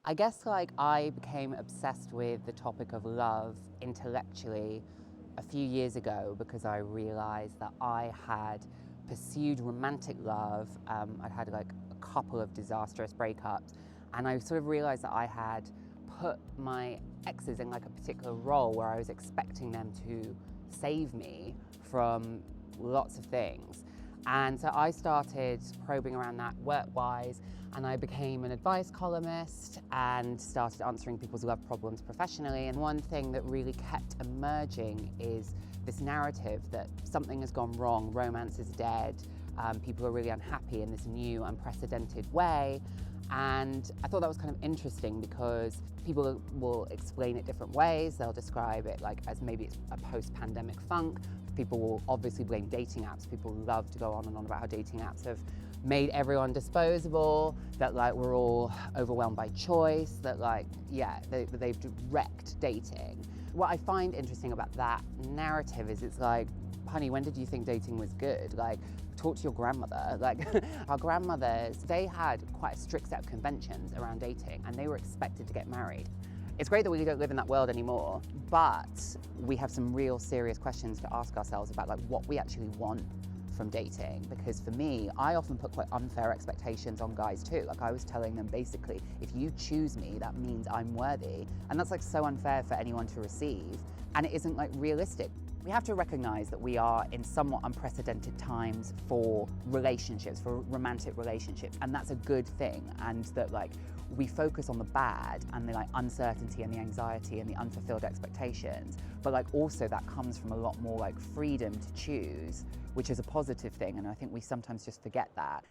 I guess like I became obsessed with the topic of love intellectually a few years ago because I realized that I had pursued romantic love. I'd had like a couple of disastrous breakups, and I sort of realized that I had put my exes in like a particular role where I was expecting them to save me from lots of things. And so I started probing around that work-wise, and I became an advice columnist and started answering people's love problems professionally. And one thing that really kept emerging is this narrative that something has gone wrong, romance is dead, people are really unhappy in this new, unprecedented way. And I thought that was kind of interesting because people will explain it different ways. They'll describe it like as maybe it's a post-pandemic funk. People will obviously blame dating apps. People love to go on and on about how dating apps have made everyone disposable, that like we're all overwhelmed by choice, that like, yeah, they've wrecked dating. What I find interesting about that narrative is it's like, honey, when did you think dating was good? Like, talk to your grandmother. Like, our grandmothers, they had quite a strict set of conventions around dating, and they were expected to get married. It's great that we don't live in that world anymore, but we have some real serious questions to ask ourselves about like what we actually want from dating. Because for me, I often put quite unfair expectations on guys too. Like I was telling them basically, if you choose me, that means I'm worthy. And that's like so unfair for anyone to receive. And it isn't like realistic. We have to recognize that we are in somewhat unprecedented times for relationships, for romantic relationships, and that's a good thing. And that like we focus on the bad and the like uncertainty and the anxiety and the unfulfilled expectations, but like also that comes from a lot more like freedom to choose, which is a positive thing. And I think we sometimes just forget that.